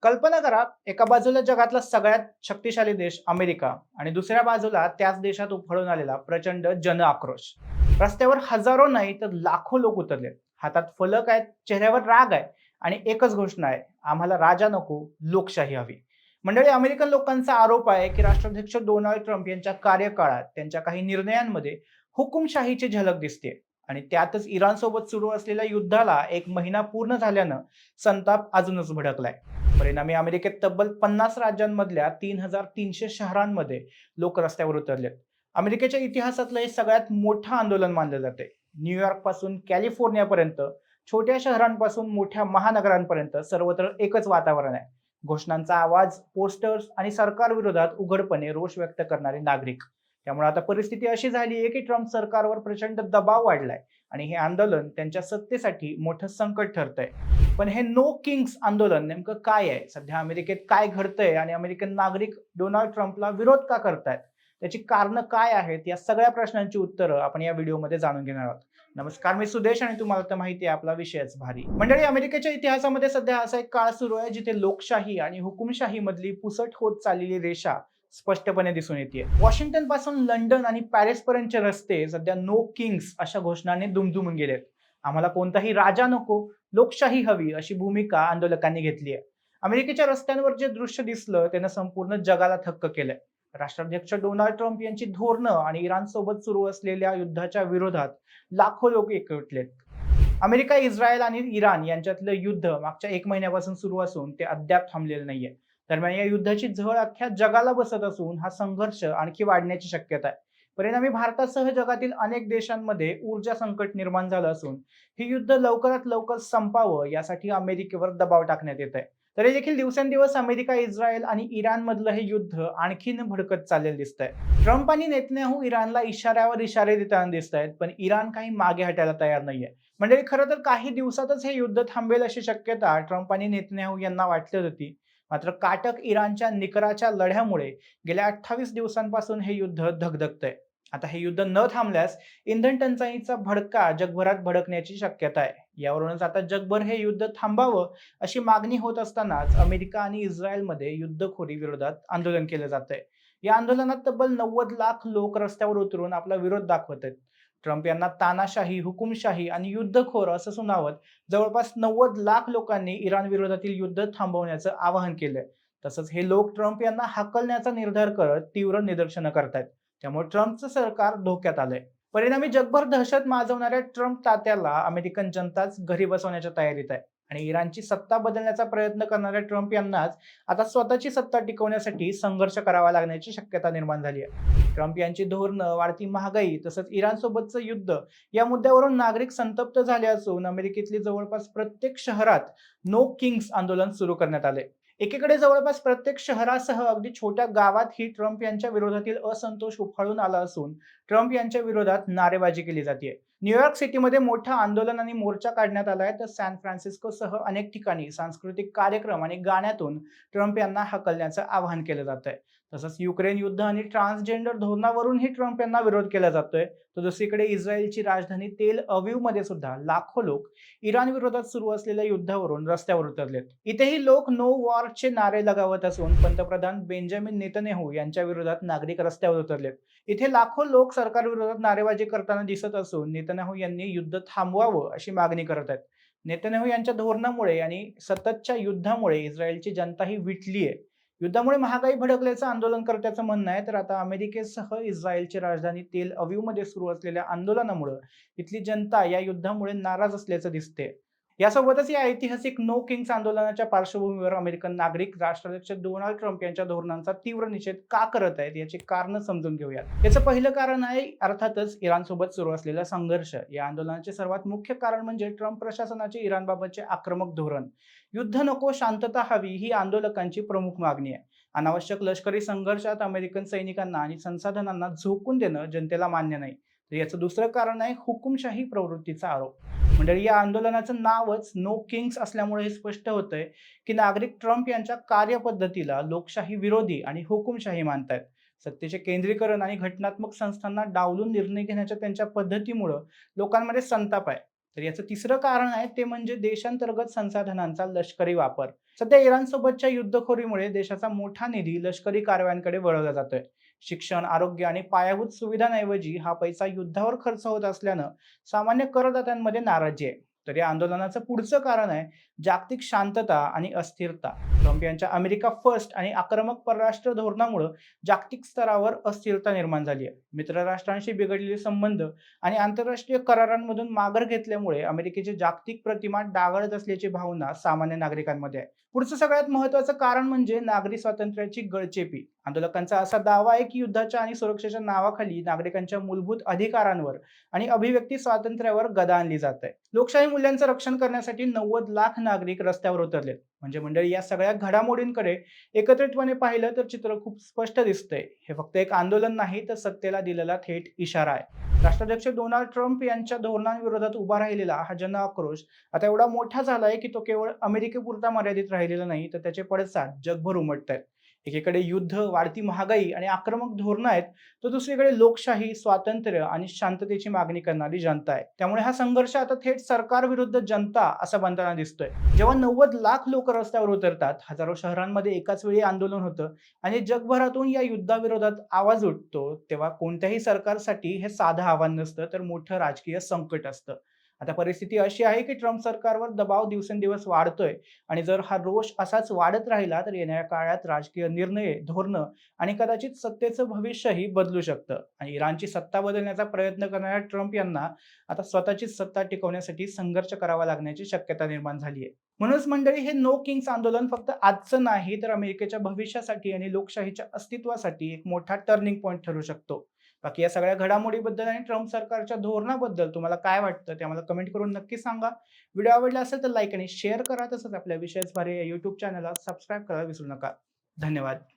कल्पना करा, एका बाजूला जगातला सगळ्यात शक्तिशाली देश अमेरिका आणि दुसऱ्या बाजूला त्याच देशात उफाळून आलेला प्रचंड जन आक्रोश. रस्त्यावर हजारो नाही तर लाखो लोक उतरलेत. हातात फलक आहेत, चेहऱ्यावर राग आहे आणि एकच घोषणा आहे: आम्हाला राजा नको, लोकशाही हवी. मंडळी, अमेरिकन लोकांचा आरोप आहे की राष्ट्राध्यक्ष डोनाल्ड ट्रम्प यांच्या कार्यकाळात त्यांच्या काही निर्णयांमध्ये हुकुमशाहीची झलक दिसते. आणि त्यातच इराण सोबत सुरू असलेल्या युद्धाला एक महिना पूर्ण झाल्यानं संताप अजूनच भडकलाय. परिणामी अमेरिकेत तब्बल 50 राज्यांमधल्या 3,300 शहरांमध्ये लोक रस्त्यावर उतरलेत. अमेरिकेच्या इतिहासातलं हे सगळ्यात मोठं आंदोलन मानलं जाते. न्यूयॉर्क पासून कॅलिफोर्नियापर्यंत, छोट्या शहरांपासून मोठ्या महानगरांपर्यंत सर्वत्र एकच वातावरण आहे. घोषणांचा आवाज, पोस्टर्स आणि सरकार विरोधात उघडपणे रोष व्यक्त करणारे नागरिक. त्यामुळे आता परिस्थिती अशी झाली आहे की ट्रम्प सरकारवर प्रचंड दबाव वाढलाय आणि हे आंदोलन त्यांच्या सत्तेसाठी मोठं संकट ठरतंय. पण हे नो किंग्स आंदोलन नेमकं काय आहे? सध्या अमेरिकेत काय घडतंय आणि अमेरिकन नागरिक डोनाल्ड ट्रम्पला विरोध का करतायत? त्याची कारणं काय आहेत? या सगळ्या प्रश्नांची उत्तरं आपण या व्हिडिओमध्ये जाणून घेणार आहोत. नमस्कार, मी सुदेश आणि तुम्हाला तर माहिती आहे आपला विषयच भारी. मंडळी, अमेरिकेच्या इतिहासामध्ये सध्या असा एक काळ सुरू आहे जिथे लोकशाही आणि हुकुमशाही मधली पुसट होत चाललेली रेषा स्पष्टपणे दिसून येते. वॉशिंग्टन पासून लंडन आणि पॅरिस पर्यंतचे रस्ते सध्या नो किंग्स अशा घोषणाने दुमदुमून गेलेत. आम्हाला कोणताही राजा नको, लोकशाही हवी, अशी भूमिका आंदोलकांनी घेतली आहे. अमेरिकेच्या रस्त्यांवर जे दृश्य दिसलं त्यानं संपूर्ण जगाला थक्क केलंय. राष्ट्राध्यक्ष डोनाल्ड ट्रम्प यांची धोरणं आणि इराण सोबत सुरू असलेल्या युद्धाच्या विरोधात लाखो लोक एकवटलेत. अमेरिका, इस्रायल आणि इराण यांच्यातलं युद्ध मागच्या 1 महिन्यापासून सुरू असून ते अद्याप थांबलेलं नाहीये. दरम्यान या युद्धाची झळ अख्ख्या जगाला बसत असून हा संघर्ष आणखी वाढण्याची शक्यता आहे. परिणामी भारतासह जगातील अनेक देशांमध्ये ऊर्जा संकट निर्माण झालं असून हे युद्ध लवकरात लवकर संपावं यासाठी अमेरिकेवर दबाव टाकण्यात येत आहे. तरी देखील दिवसेंदिवस अमेरिका, इस्रायल आणि इराण मधलं हे युद्ध आणखीन भडकत चाललेलं दिसतंय. ट्रम्प आणि नेतन्याहू इराणला इशाऱ्यावर इशारे देताना दिसत आहेत, पण इराण काही मागे हटायला तयार नाहीये. म्हणजे खरं तर काही दिवसातच हे युद्ध थांबेल अशी शक्यता ट्रम्प आणि नेतन्याहू यांना वाटली होती. मात्र काटक इराणच्या निकराच्या लढ्यामुळे गेल्या 28 दिवसांपासून हे युद्ध धगधगतंय. आता हे युद्ध न थांबल्यास इंधन टंचाईचा भडका जगभरात भडकण्याची शक्यता आहे. यावरूनच आता जगभर हे युद्ध थांबावं अशी मागणी होत असतानाच अमेरिका आणि इस्रायलमध्ये युद्धखोरी विरोधात आंदोलन केलं जातंय. या आंदोलनात तब्बल 90 लाख लोक रस्त्यावर उतरून आपला विरोध दाखवत आहेत. ट्रम्प यांना तानाशाही, हुकुमशाही आणि युद्धखोर असं सुनावत जवळपास 90 लाख लोकांनी इराण विरोधातील युद्ध थांबवण्याचं आवाहन केलंय. तसंच हे लोक ट्रम्प यांना हाकलण्याचा निर्धार करत तीव्र निदर्शनं करतायत. त्यामुळे ट्रम्पचं सरकार धोक्यात आलंय. परिणामी जगभर दहशत माजवणाऱ्या ट्रम्प तात्याला अमेरिकन जनताच घरी बसवण्याच्या तयारीत आहे आणि इराणची सत्ता बदलण्याचा प्रयत्न करणाऱ्या ट्रम्प यांनाच आता स्वतःची सत्ता टिकवण्यासाठी संघर्ष करावा लागण्याची शक्यता निर्माण झाली आहे. ट्रम्प यांची धोरणं, वाढती महागाई तसंच इराणसोबतचं युद्ध या मुद्द्यावरून नागरिक संतप्त झाले असून अमेरिकेतली जवळपास प्रत्येक शहरात नो किंग्स आंदोलन सुरू करण्यात आले. एकीकडे जवळपास प्रत्येक शहरासह अगदी छोट्या गावातही ट्रम्प यांच्या विरोधातील असंतोष उफाळून आला असून ट्रम्प यांच्या विरोधात नारेबाजी केली जाते. न्यूयॉर्क सिटीमध्ये मोठं आंदोलन आणि मोर्चा काढण्यात आलाय, तर सॅन फ्रान्सिस्कोसह अनेक ठिकाणी सांस्कृतिक कार्यक्रम आणि गाण्यातून ट्रम्प यांना हकलण्याचं आवाहन केलं जात आहे. तसंच युक्रेन युद्ध आणि ट्रान्सजेंडर धोरणावरूनही ट्रम्प यांना विरोध केला जातोय. तर दुसरीकडे इस्रायलची राजधानी तेल अवीवमध्ये सुद्धा लाखो लोक इराण विरोधात सुरू असलेल्या युद्धावरून रस्त्यावर उतरलेत. इथेही लोक नो वॉरचे नारे लगावत असून पंतप्रधान बेंजामिन नेतन्याहू यांच्या विरोधात नागरिक रस्त्यावर उतरलेत. इथे लाखो लोक सरकार विरोधात नारेबाजी करताना दिसत असून नेतन्याहू यांनी युद्ध थांबवावं अशी मागणी करत आहेत. नेतन्याहू यांच्या धोरणामुळे आणि सततच्या युद्धामुळे इस्रायलची जनताही विटली आहे. युद्धामुळे महागाई भडकल्याचं आंदोलनकर्त्याचं म्हणणं आहे. तर आता अमेरिकेसह इस्रायलची राजधानी तेल अवीवमध्ये सुरू असलेल्या आंदोलनामुळे इथली जनता या युद्धामुळे नाराज असल्याचं दिसते. यासोबतच या ऐतिहासिक नो किंग्स आंदोलनाच्या पार्श्वभूमीवर अमेरिकन नागरिक राष्ट्राध्यक्ष डोनाल्ड ट्रम्प यांच्या धोरणांचा तीव्र निषेध का करत आहेत याची कारण समजून घेऊयात. याचं पहिलं कारण आहे अर्थातच इराणसोबत सुरू असलेला संघर्ष. या आंदोलनाचे सर्वात मुख्य कारण म्हणजे ट्रम्प प्रशासनाचे इराणबाबतचे आक्रमक धोरण. युद्ध नको, शांतता हवी ही आंदोलकांची प्रमुख मागणी आहे. अनावश्यक लष्करी संघर्षात अमेरिकन सैनिकांना आणि संसाधनांना झोकून देणं जनतेला मान्य नाही. तर याचं दुसरं कारण आहे हुकुमशाही प्रवृत्तीचा आरोप. मंडळी, या आंदोलनाचं नावच नो किंग्स असल्यामुळे हे स्पष्ट होतंय की नागरिक ट्रम्प यांच्या कार्यपद्धतीला लोकशाही विरोधी आणि हुकुमशाही मानतायत. सत्तेचे केंद्रीकरण आणि घटनात्मक संस्थांना डावलून निर्णय घेण्याच्या त्यांच्या पद्धतीमुळे लोकांमध्ये संताप आहे. तर याचं तिसरं कारण आहे ते म्हणजे देशांतर्गत संसाधनांचा लष्करी वापर. सध्या इराणसोबतच्या युद्धखोरीमुळे देशाचा मोठा निधी लष्करी कारवायांकडे वळवला जातोय. शिक्षण, आरोग्य आणि पायाभूत सुविधांऐवजी हा पैसा युद्धावर खर्च होत असल्यानं सामान्य करदात्यांमध्ये नाराजी आहे. तर या आंदोलनाचं पुढचं कारण आहे जागतिक शांतता आणि अस्थिरता. ट्रम्प यांच्या अमेरिका फर्स्ट आणि आक्रमक परराष्ट्र धोरणामुळे जागतिक स्तरावर अस्थिरता निर्माण झाली आहे. मित्र राष्ट्रांशी बिघडलेले संबंध आणि आंतरराष्ट्रीय करारांमधून माघार घेतल्यामुळे अमेरिकेची जागतिक प्रतिमा डागाळत असल्याची भावना सामान्य नागरिकांमध्ये आहे. पुढचं सगळ्यात महत्त्वाचं कारण म्हणजे नागरी स्वातंत्र्याची गळचेपी. आंदोलकांचा असा दावा आहे की युद्धाच्या आणि सुरक्षेच्या नावाखाली नागरिकांच्या मूलभूत अधिकारांवर आणि अभिव्यक्ती स्वातंत्र्यावर गदा आणली जात आहे. लोकशाही मूल्यांचं रक्षण करण्यासाठी 90 लाख नागरिक रस्त्यावर उतरलेत. म्हणजे मंडळी, या सगळ्या घडामोडींकडे एकत्रितपणे पाहिलं तर चित्र खूप स्पष्ट दिसतंय. हे फक्त एक आंदोलन नाही, तर सत्तेला दिलेला थेट इशारा आहे. राष्ट्राध्यक्ष डोनाल्ड ट्रम्प यांच्या धोरणांविरोधात उभा राहिलेला हा जन आक्रोश आता एवढा मोठा झालाय की तो केवळ अमेरिकेपुरता मर्यादित राहिलेला नाही, तर त्याचे पडसाद जगभर उमटतायत. एकीकडे युद्ध, वाढती महागाई आणि आक्रमक धोरणं आहेत, तर दुसरीकडे लोकशाही, स्वातंत्र्य आणि शांततेची मागणी करणारी जनता आहे. त्यामुळे हा संघर्ष आता थेट सरकार विरुद्ध जनता असा बनताना दिसतोय. जेव्हा 90 लाख लोक रस्त्यावर उतरतात, हजारो शहरांमध्ये एकाच वेळी आंदोलन होतं आणि जगभरातून या युद्धाविरोधात आवाज उठतो, तेव्हा कोणत्याही सरकारसाठी हे साधं आव्हान नसतं, तर मोठं राजकीय संकट असतं. आता परिस्थिती अशी आहे की ट्रम्प सरकारवर दबाव दिवसेंदिवस वाढतोय आणि जर हा रोष असाच वाढत राहिला तर येणाऱ्या काळात राजकीय निर्णय, धोरणं आणि कदाचित सत्तेचं भविष्यही बदलू शकतं. आणि इराणची सत्ता बदलण्याचा प्रयत्न करणाऱ्या ट्रम्प यांना आता स्वतःचीच सत्ता टिकवण्यासाठी संघर्ष करावा लागण्याची शक्यता निर्माण झाली आहे. म्हणूनच मंडळी, हे नो किंग्स आंदोलन फक्त आजचं नाही, तर अमेरिकेच्या भविष्यासाठी आणि लोकशाहीच्या अस्तित्वासाठी एक मोठा टर्निंग पॉईंट ठरू शकतो. बाकी या सगळ्या घडामोडीबद्दल आणि ट्रम्प सरकारच्या धोरणाबद्दल तुम्हाला काय वाटतं ते आम्हाला कमेंट करून नक्की सांगा. व्हिडिओ आवडला असेल तर लाईक आणि शेअर करा. तसंच आपल्या विशेष भारी या YouTube चॅनलला सबस्क्राईब करायला विसरू नका. धन्यवाद.